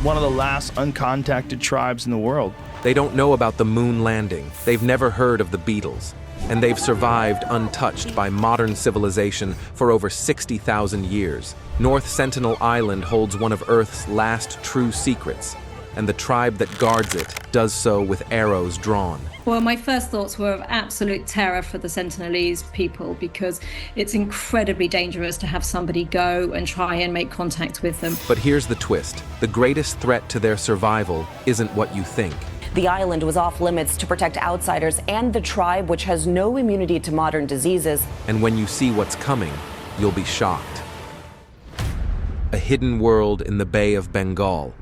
one of the last uncontacted tribes in the world. They don't know about the moon landing. They've never heard of the Beatles. And they've survived untouched by modern civilization for over 60,000 years. North Sentinel Island holds one of Earth's last true secrets, and the tribe that guards it does so with arrows drawn. Well, my first thoughts were of absolute terror for the Sentinelese people, because it's incredibly dangerous to have somebody go and try and make contact with them. But here's the twist. The greatest threat to their survival isn't what you think. The island was off limits to protect outsiders and the tribe, which has no immunity to modern diseases. And when you see what's coming, you'll be shocked. A hidden world in the Bay of Bengal.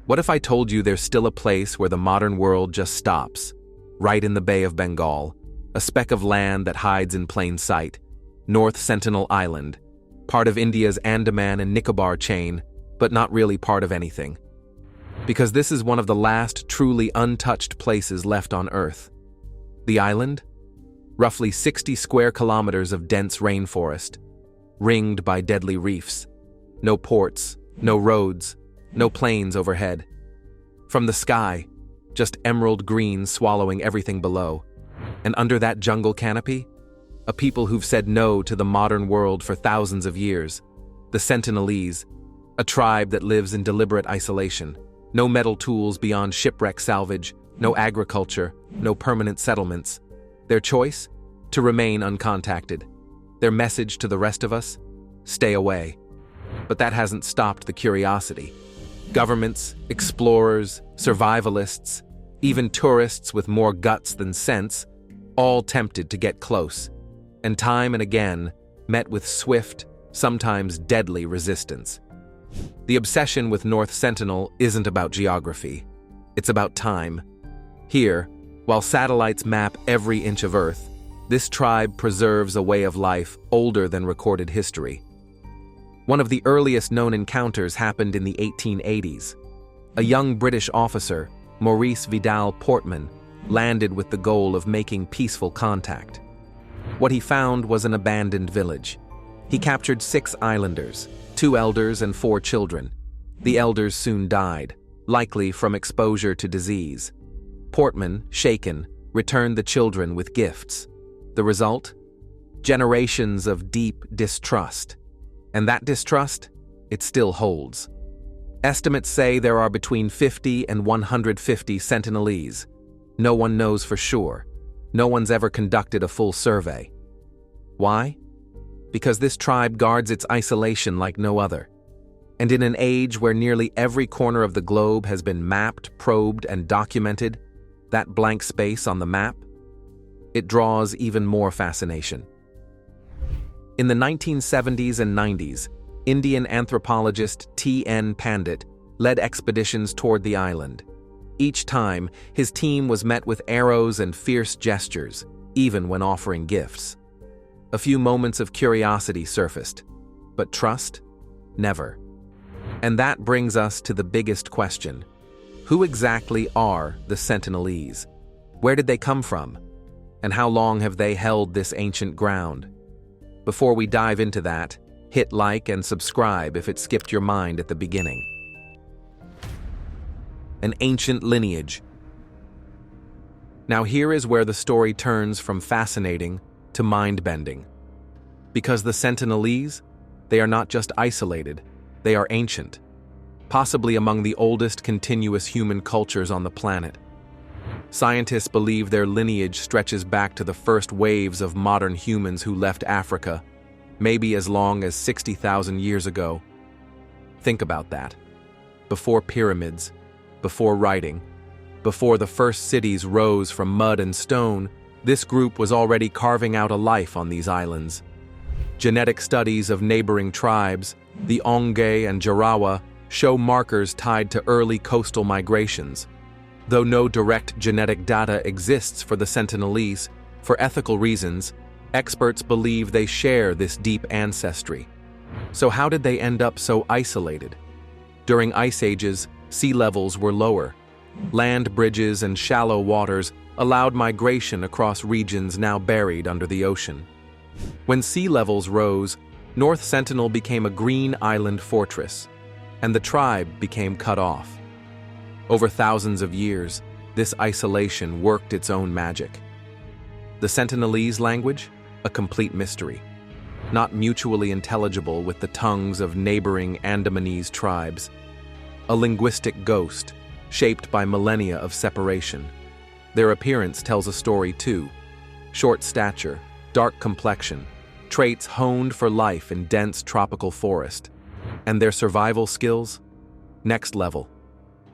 What if I told you there's still a place where the modern world just stops, right in the Bay of Bengal, a speck of land that hides in plain sight, North Sentinel Island, part of India's Andaman and Nicobar chain, but not really part of anything. Because this is one of the last truly untouched places left on Earth. The island? Roughly 60 square kilometers of dense rainforest, ringed by deadly reefs. No ports, no roads, no planes overhead. From the sky, just emerald green swallowing everything below. And under that jungle canopy, a people who've said no to the modern world for thousands of years. The Sentinelese, a tribe that lives in deliberate isolation. No metal tools beyond shipwreck salvage, no agriculture, no permanent settlements. Their choice? To remain uncontacted. Their message to the rest of us? Stay away. But that hasn't stopped the curiosity. Governments, explorers, survivalists, even tourists with more guts than sense, all tempted to get close, and time and again met with swift, sometimes deadly resistance. The obsession with North Sentinel isn't about geography. It's about time. Here, while satellites map every inch of Earth, this tribe preserves a way of life older than recorded history. One of the earliest known encounters happened in the 1880s. A young British officer, Maurice Vidal Portman, landed with the goal of making peaceful contact. What he found was an abandoned village. He captured 6 islanders, 2 elders and 4 children. The elders soon died, likely from exposure to disease. Portman, shaken, returned the children with gifts. The result? Generations of deep distrust. And that distrust? It still holds. Estimates say there are between 50 and 150 Sentinelese. No one knows for sure. No one's ever conducted a full survey. Why? Because this tribe guards its isolation like no other. And in an age where nearly every corner of the globe has been mapped, probed, and documented, that blank space on the map, it draws even more fascination. In the 1970s and 90s, Indian anthropologist T.N. Pandit led expeditions toward the island. Each time, his team was met with arrows and fierce gestures, even when offering gifts. A few moments of curiosity surfaced, but trust? Never. And that brings us to the biggest question. Who exactly are the Sentinelese? Where did they come from? And how long have they held this ancient ground? Before we dive into that, hit like and subscribe if it skipped your mind at the beginning. An ancient lineage. Now here is where the story turns from fascinating to mind-bending. Because the Sentinelese, they are not just isolated, they are ancient, possibly among the oldest continuous human cultures on the planet. Scientists believe their lineage stretches back to the first waves of modern humans who left Africa, maybe as long as 60,000 years ago. Think about that. Before pyramids, before writing, before the first cities rose from mud and stone, this group was already carving out a life on these islands. Genetic studies of neighboring tribes, the Onge and Jarawa, show markers tied to early coastal migrations. Though no direct genetic data exists for the Sentinelese, for ethical reasons, experts believe they share this deep ancestry. So how did they end up so isolated? During ice ages, sea levels were lower. Land bridges and shallow waters allowed migration across regions now buried under the ocean. When sea levels rose, North Sentinel became a green island fortress. and the tribe became cut off. Over thousands of years, this isolation worked its own magic. The Sentinelese language? A complete mystery. Not mutually intelligible with the tongues of neighboring Andamanese tribes. A linguistic ghost, shaped by millennia of separation. Their appearance tells a story too. Short stature, dark complexion, traits honed for life in dense tropical forest. And their survival skills? Next level.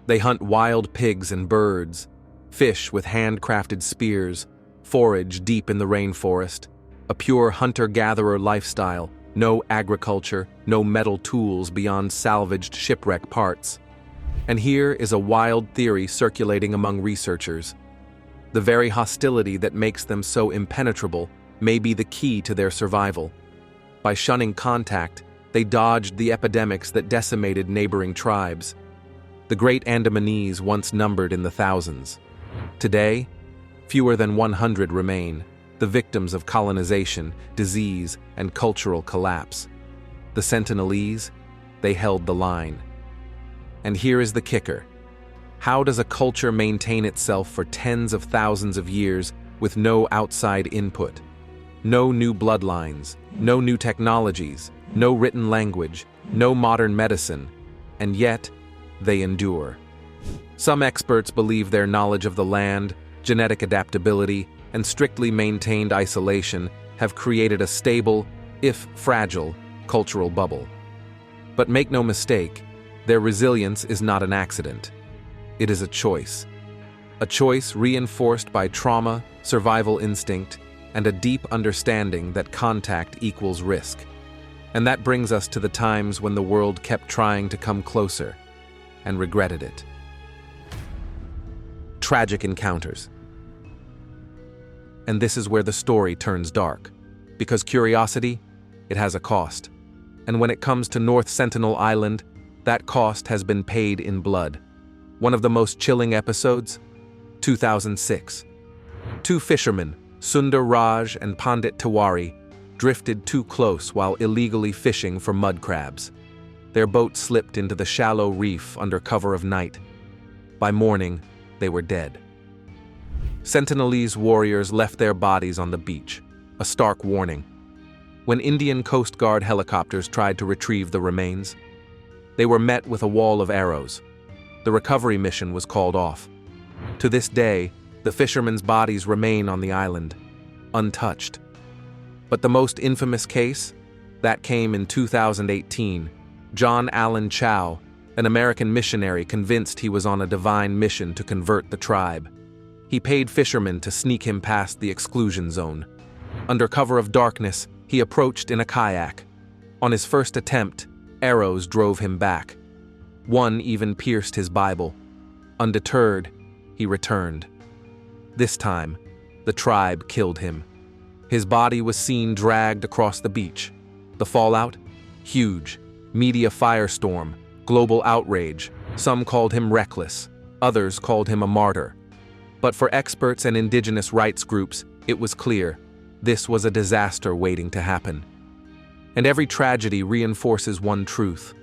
They hunt wild pigs and birds, fish with handcrafted spears, forage deep in the rainforest, a pure hunter-gatherer lifestyle, no agriculture, no metal tools beyond salvaged shipwreck parts. And here is a wild theory circulating among researchers. The very hostility that makes them so impenetrable may be the key to their survival. By shunning contact, they dodged the epidemics that decimated neighboring tribes. The great Andamanese once numbered in the thousands. Today, fewer than 100 remain, the victims of colonization, disease, and cultural collapse. The Sentinelese, they held the line. And here is the kicker. How does a culture maintain itself for tens of thousands of years with no outside input? No new bloodlines, no new technologies, no written language, no modern medicine, and yet, they endure. Some experts believe their knowledge of the land, genetic adaptability, and strictly maintained isolation have created a stable, if fragile, cultural bubble. But make no mistake, their resilience is not an accident. It is a choice. A choice reinforced by trauma, survival instinct, and a deep understanding that contact equals risk. And that brings us to the times when the world kept trying to come closer, and regretted it. Tragic encounters. And this is where the story turns dark, because curiosity, it has a cost. And when it comes to North Sentinel Island, that cost has been paid in blood. One of the most chilling episodes? 2006. Two fishermen, Sundar Raj and Pandit Tiwari, drifted too close while illegally fishing for mud crabs. Their boat slipped into the shallow reef under cover of night. By morning, they were dead. Sentinelese warriors left their bodies on the beach, a stark warning. When Indian Coast Guard helicopters tried to retrieve the remains, they were met with a wall of arrows. The recovery mission was called off. To this day, the fishermen's bodies remain on the island, untouched. But the most infamous case? That came in 2018. John Allen Chow, an American missionary convinced he was on a divine mission to convert the tribe. He paid fishermen to sneak him past the exclusion zone. Under cover of darkness, he approached in a kayak. On his first attempt, arrows drove him back. One even pierced his Bible. Undeterred, he returned. This time, the tribe killed him. His body was seen dragged across the beach. The fallout? Huge. Media firestorm, global outrage. Some called him reckless. Others called him a martyr. But for experts and indigenous rights groups, it was clear. This was a disaster waiting to happen. And every tragedy reinforces one truth.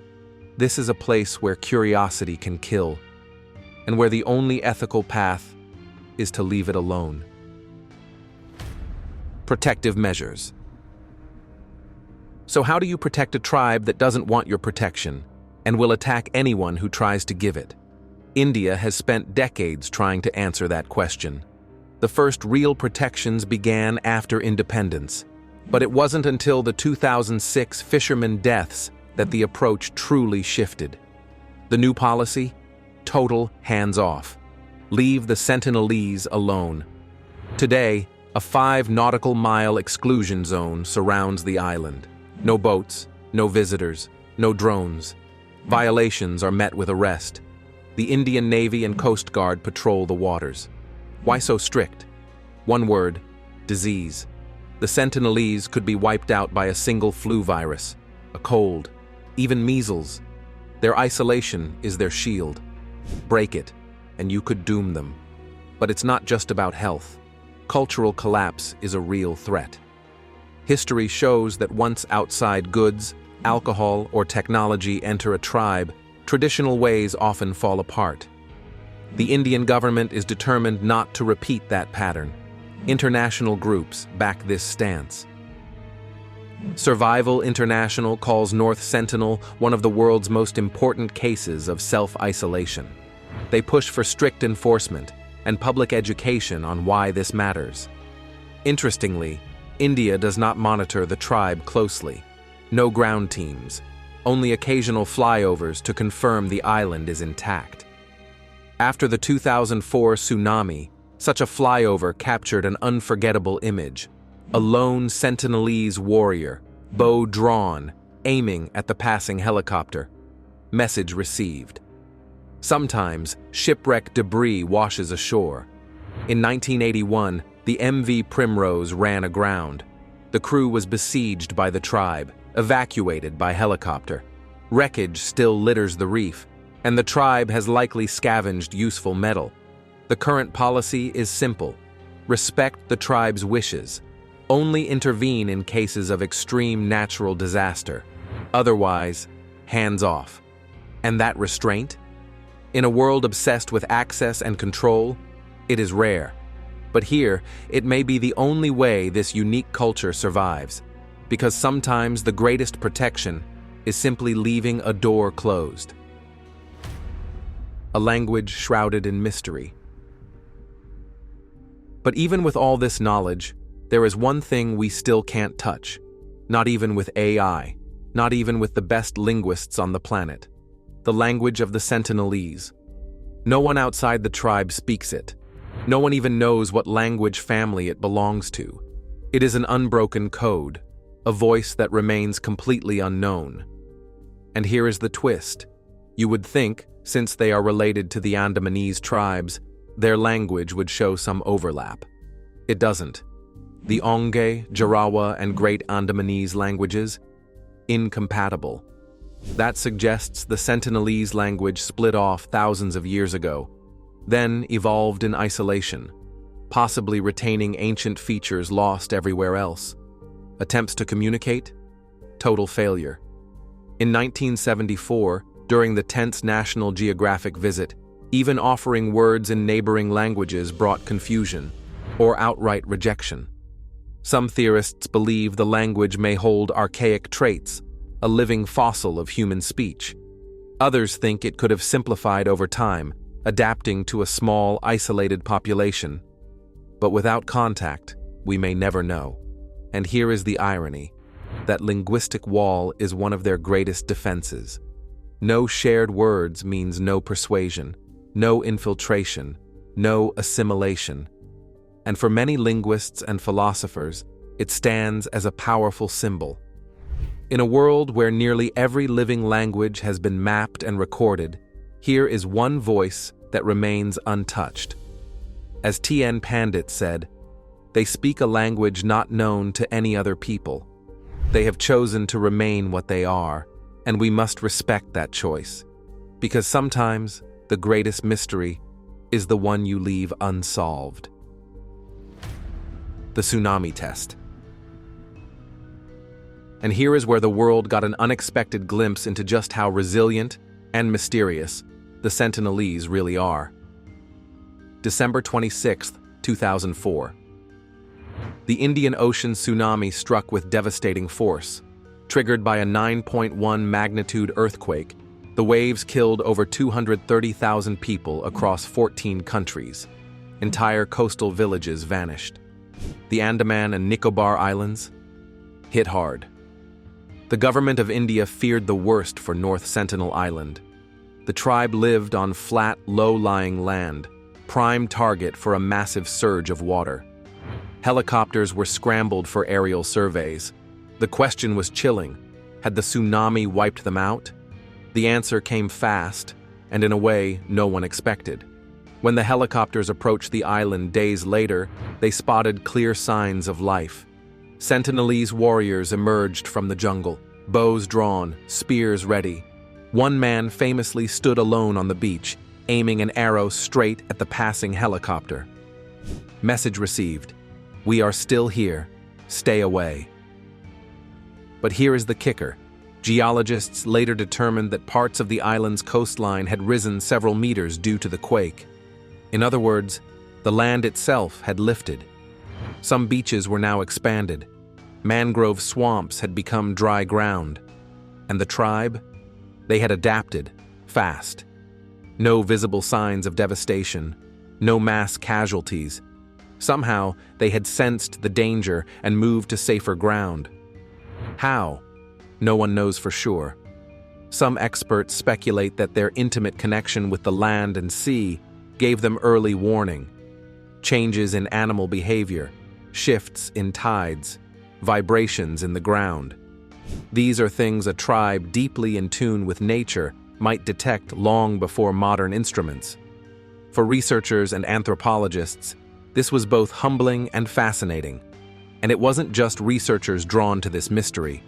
This is a place where curiosity can kill, and where the only ethical path is to leave it alone. Protective measures. So how do you protect a tribe that doesn't want your protection and will attack anyone who tries to give it? India has spent decades trying to answer that question. The first real protections began after independence, but it wasn't until the 2006 fishermen deaths that the approach truly shifted. The new policy? Total hands-off. Leave the Sentinelese alone. Today, a 5 nautical mile exclusion zone surrounds the island. No boats, no visitors, no drones. Violations are met with arrest. The Indian Navy and Coast Guard patrol the waters. Why so strict? One word: disease. The Sentinelese could be wiped out by a single flu virus, a cold, even measles. Their isolation is their shield. Break it, and you could doom them. But it's not just about health. Cultural collapse is a real threat. History shows that once outside goods, alcohol, or technology enter a tribe, traditional ways often fall apart. The Indian government is determined not to repeat that pattern. International groups back this stance. Survival International calls North Sentinel one of the world's most important cases of self-isolation. They push for strict enforcement and public education on why this matters. Interestingly, India does not monitor the tribe closely. No ground teams, only occasional flyovers to confirm the island is intact. After the 2004 tsunami, such a flyover captured an unforgettable image. A lone Sentinelese warrior, bow drawn, aiming at the passing helicopter. Message received. Sometimes, shipwreck debris washes ashore. In 1981, the MV Primrose ran aground. The crew was besieged by the tribe, evacuated by helicopter. Wreckage still litters the reef, and the tribe has likely scavenged useful metal. The current policy is simple. Respect the tribe's wishes. Only intervene in cases of extreme natural disaster. Otherwise, hands off. And that restraint? In a world obsessed with access and control, it is rare. But here, it may be the only way this unique culture survives, because sometimes the greatest protection is simply leaving a door closed. A language shrouded in mystery. But even with all this knowledge, there is one thing we still can't touch, not even with AI, not even with the best linguists on the planet: the language of the Sentinelese. No one outside the tribe speaks it. No one even knows what language family it belongs to. It is an unbroken code, a voice that remains completely unknown. And here is the twist. You would think, since they are related to the Andamanese tribes, their language would show some overlap. It doesn't. The Onge, Jarawa, and Great Andamanese languages? Incompatible. That suggests the Sentinelese language split off thousands of years ago, then evolved in isolation, possibly retaining ancient features lost everywhere else. Attempts to communicate? Total failure. In 1974, during the tense National Geographic visit, even offering words in neighboring languages brought confusion or outright rejection. Some theorists believe the language may hold archaic traits, a living fossil of human speech. Others think it could have simplified over time, adapting to a small, isolated population. But without contact, we may never know. And here is the irony: that linguistic wall is one of their greatest defenses. No shared words means no persuasion, no infiltration, no assimilation. And for many linguists and philosophers, it stands as a powerful symbol. In a world where nearly every living language has been mapped and recorded, here is one voice that remains untouched. As T.N. Pandit said, "They speak a language not known to any other people. They have chosen to remain what they are, and we must respect that choice, because sometimes the greatest mystery is the one you leave unsolved." The tsunami test. And here is where the world got an unexpected glimpse into just how resilient and mysterious the Sentinelese really are. December 26, 2004. The Indian Ocean tsunami struck with devastating force. Triggered by a 9.1 magnitude earthquake, the waves killed over 230,000 people across 14 countries. Entire coastal villages vanished. The Andaman and Nicobar Islands hit hard. The government of India feared the worst for North Sentinel Island. The tribe lived on flat, low-lying land, prime target for a massive surge of water. Helicopters were scrambled for aerial surveys. The question was chilling. Had the tsunami wiped them out? The answer came fast, and in a way no one expected. When the helicopters approached the island days later, they spotted clear signs of life. Sentinelese warriors emerged from the jungle, bows drawn, spears ready. One man famously stood alone on the beach, aiming an arrow straight at the passing helicopter. Message received: "We are still here. Stay away." But here is the kicker. Geologists later determined that parts of the island's coastline had risen several meters due to the quake. In other words, the land itself had lifted. Some beaches were now expanded. Mangrove swamps had become dry ground. And the tribe? They had adapted, fast. No visible signs of devastation, no mass casualties. Somehow, they had sensed the danger and moved to safer ground. How? No one knows for sure. Some experts speculate that their intimate connection with the land and sea gave them early warning. Changes in animal behavior, shifts in tides, vibrations in the ground. These are things a tribe deeply in tune with nature might detect long before modern instruments. For researchers and anthropologists, this was both humbling and fascinating. And it wasn't just researchers drawn to this mystery.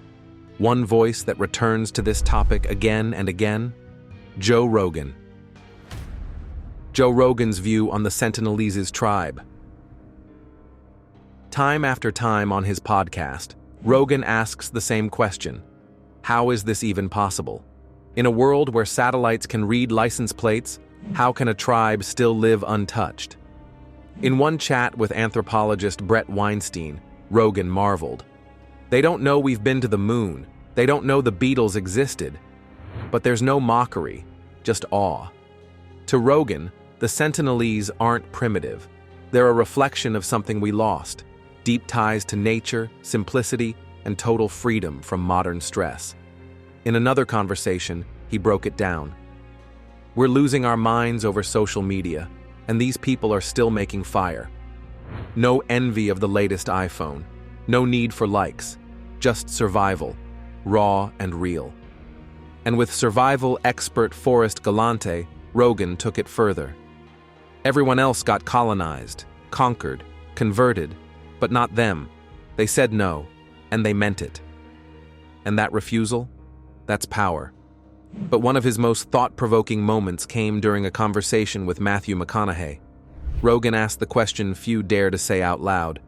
One voice that returns to this topic again and again? Joe Rogan. Joe Rogan's view on the Sentinelese tribe. Time after time on his podcast, Rogan asks the same question. How is this even possible? In a world where satellites can read license plates, how can a tribe still live untouched? In one chat with anthropologist Brett Weinstein, Rogan marveled. They don't know we've been to the moon. They don't know the Beatles existed. But there's no mockery, just awe. To Rogan, the Sentinelese aren't primitive. They're a reflection of something we lost. Deep ties to nature, simplicity, and total freedom from modern stress. In another conversation, he broke it down. We're losing our minds over social media, and these people are still making fire. No envy of the latest iPhone, no need for likes, just survival, raw and real. And with survival expert Forrest Galante, Rogan took it further. Everyone else got colonized, conquered, converted, but not them. They said no, and they meant it. And that refusal? That's power. But one of his most thought-provoking moments came during a conversation with Matthew McConaughey. Rogan asked the question few dare to say out loud.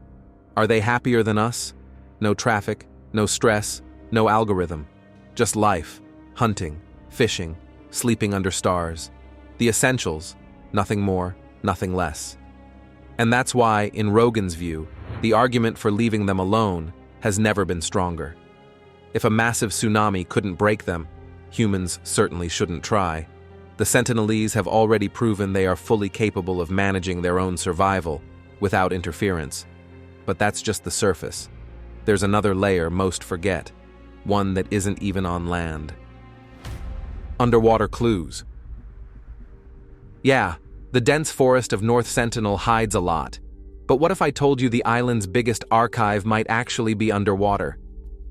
Are they happier than us? No traffic, no stress, no algorithm. Just life, hunting, fishing, sleeping under stars. The essentials, nothing more, nothing less. And that's why, in Rogan's view, the argument for leaving them alone has never been stronger. If a massive tsunami couldn't break them, humans certainly shouldn't try. The Sentinelese have already proven they are fully capable of managing their own survival without interference. But that's just the surface. There's another layer most forget, one that isn't even on land. Underwater clues. Yeah, the dense forest of North Sentinel hides a lot. But what if I told you the island's biggest archive might actually be underwater?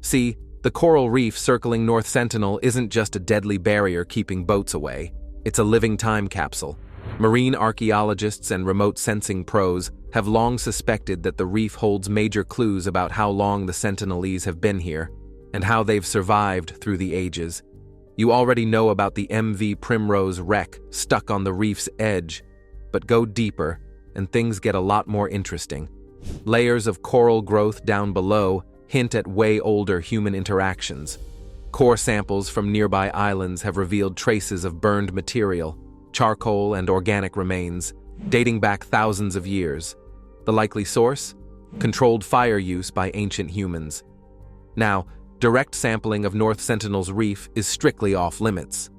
See, the coral reef circling North Sentinel isn't just a deadly barrier keeping boats away. It's a living time capsule. Marine archaeologists and remote sensing pros have long suspected that the reef holds major clues about how long the Sentinelese have been here and how they've survived through the ages. You already know about the MV Primrose wreck stuck on the reef's edge, but go deeper and things get a lot more interesting. Layers of coral growth down below hint at way older human interactions. Core samples from nearby islands have revealed traces of burned material, charcoal and organic remains, dating back thousands of years. The likely source? Controlled fire use by ancient humans. Now, direct sampling of North Sentinel's reef is strictly off limits.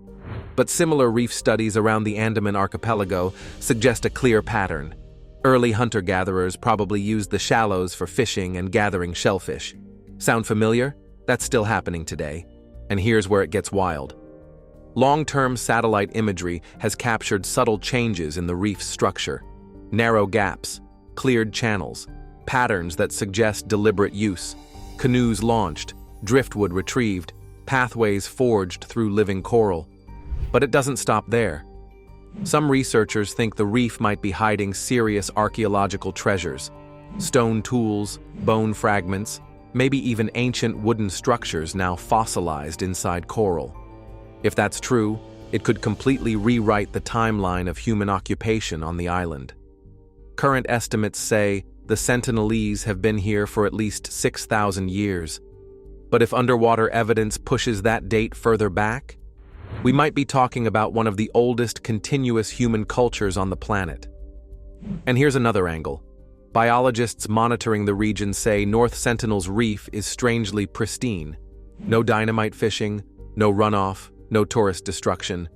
But similar reef studies around the Andaman archipelago suggest a clear pattern. Early hunter-gatherers probably used the shallows for fishing and gathering shellfish. Sound familiar? That's still happening today. And here's where it gets wild. Long-term satellite imagery has captured subtle changes in the reef's structure. Narrow gaps, cleared channels, patterns that suggest deliberate use, canoes launched, driftwood retrieved, pathways forged through living coral. But it doesn't stop there. Some researchers think the reef might be hiding serious archaeological treasures. Stone tools, bone fragments, maybe even ancient wooden structures now fossilized inside coral. If that's true, it could completely rewrite the timeline of human occupation on the island. Current estimates say the Sentinelese have been here for at least 6,000 years. But if underwater evidence pushes that date further back, we might be talking about one of the oldest continuous human cultures on the planet. And here's another angle. Biologists monitoring the region say North Sentinel's reef is strangely pristine. No dynamite fishing, no runoff, no tourist destruction.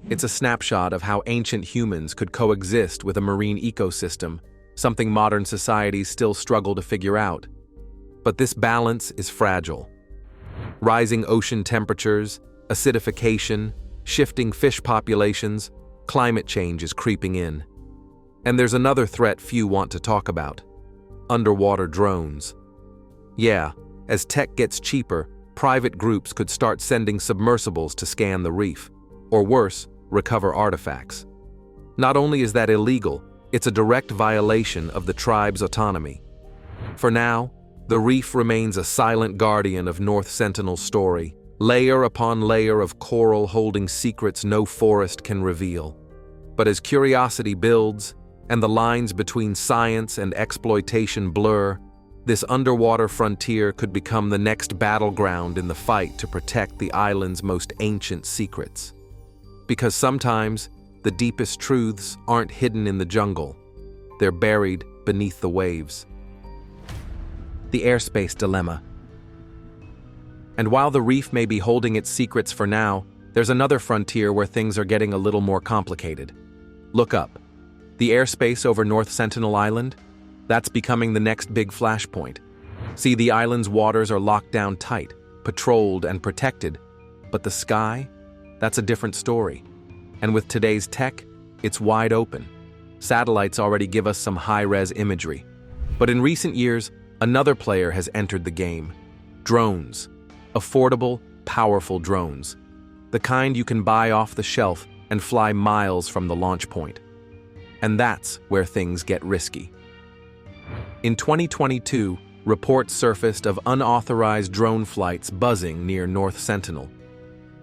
It's a snapshot of how ancient humans could coexist with a marine ecosystem, something modern societies still struggle to figure out. But this balance is fragile. Rising ocean temperatures, acidification, shifting fish populations, climate change is creeping in. And there's another threat few want to talk about: underwater drones. Yeah, as tech gets cheaper, private groups could start sending submersibles to scan the reef, or worse, recover artifacts. Not only is that illegal, it's a direct violation of the tribe's autonomy. For now, the reef remains a silent guardian of North Sentinel's story, layer upon layer of coral holding secrets no forest can reveal. But as curiosity builds, and the lines between science and exploitation blur, this underwater frontier could become the next battleground in the fight to protect the island's most ancient secrets. Because sometimes, the deepest truths aren't hidden in the jungle. They're buried beneath the waves. The airspace dilemma. And while the reef may be holding its secrets for now, there's another frontier where things are getting a little more complicated. Look up. The airspace over North Sentinel Island? That's becoming the next big flashpoint. See, the island's waters are locked down tight, patrolled and protected, but the sky? That's a different story. And with today's tech, it's wide open. Satellites already give us some high-res imagery. But in recent years, another player has entered the game. Drones. Affordable, powerful drones. The kind you can buy off the shelf and fly miles from the launch point. And that's where things get risky. In 2022, reports surfaced of unauthorized drone flights buzzing near North Sentinel.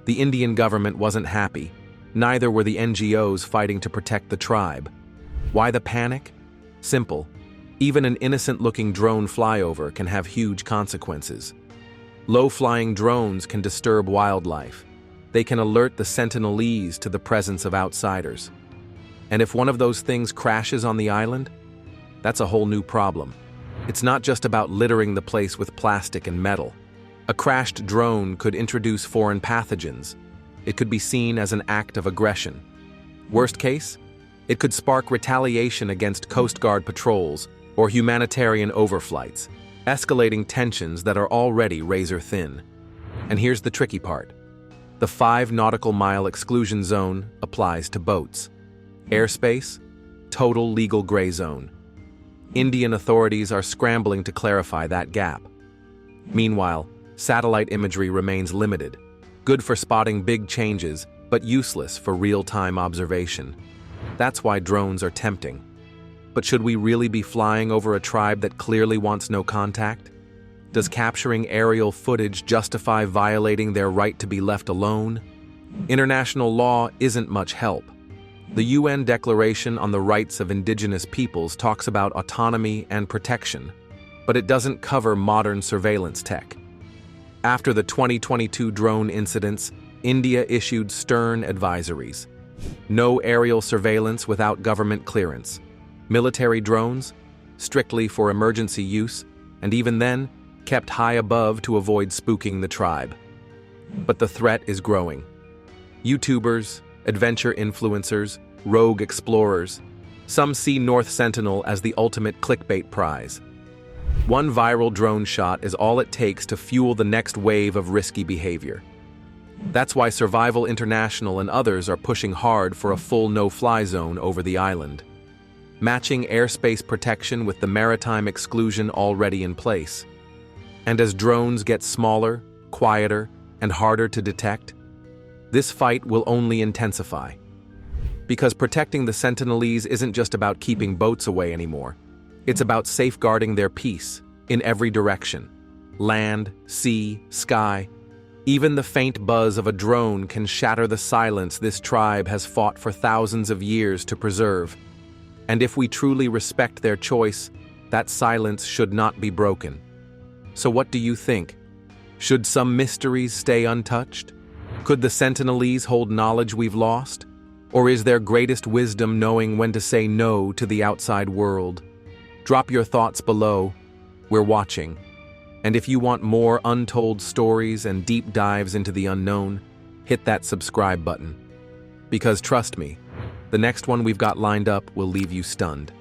The Indian government wasn't happy. Neither were the NGOs fighting to protect the tribe. Why the panic? Simple. Even an innocent-looking drone flyover can have huge consequences. Low-flying drones can disturb wildlife. They can alert the Sentinelese to the presence of outsiders. And if one of those things crashes on the island, that's a whole new problem. It's not just about littering the place with plastic and metal. A crashed drone could introduce foreign pathogens. It could be seen as an act of aggression. Worst case, it could spark retaliation against Coast Guard patrols or humanitarian overflights, escalating tensions that are already razor-thin. And here's the tricky part. The 5 nautical mile exclusion zone applies to boats. Airspace, total legal gray zone. Indian authorities are scrambling to clarify that gap. Meanwhile, satellite imagery remains limited, good for spotting big changes, but useless for real-time observation. That's why drones are tempting. But should we really be flying over a tribe that clearly wants no contact? Does capturing aerial footage justify violating their right to be left alone? International law isn't much help. The UN Declaration on the Rights of Indigenous Peoples talks about autonomy and protection, but it doesn't cover modern surveillance tech. After the 2022 drone incidents, India issued stern advisories. No aerial surveillance without government clearance. Military drones, strictly for emergency use, and even then, kept high above to avoid spooking the tribe. But the threat is growing. YouTubers, adventure influencers, rogue explorers. Some see North Sentinel as the ultimate clickbait prize. One viral drone shot is all it takes to fuel the next wave of risky behavior. That's why Survival International and others are pushing hard for a full no-fly zone over the island, matching airspace protection with the maritime exclusion already in place. And as drones get smaller, quieter, and harder to detect, this fight will only intensify. Because protecting the Sentinelese isn't just about keeping boats away anymore. It's about safeguarding their peace in every direction. Land, sea, sky. Even the faint buzz of a drone can shatter the silence this tribe has fought for thousands of years to preserve. And if we truly respect their choice, that silence should not be broken. So what do you think? Should some mysteries stay untouched? Could the Sentinelese hold knowledge we've lost? Or is their greatest wisdom knowing when to say no to the outside world? Drop your thoughts below. We're watching. And if you want more untold stories and deep dives into the unknown, hit that subscribe button. Because trust me, the next one we've got lined up will leave you stunned.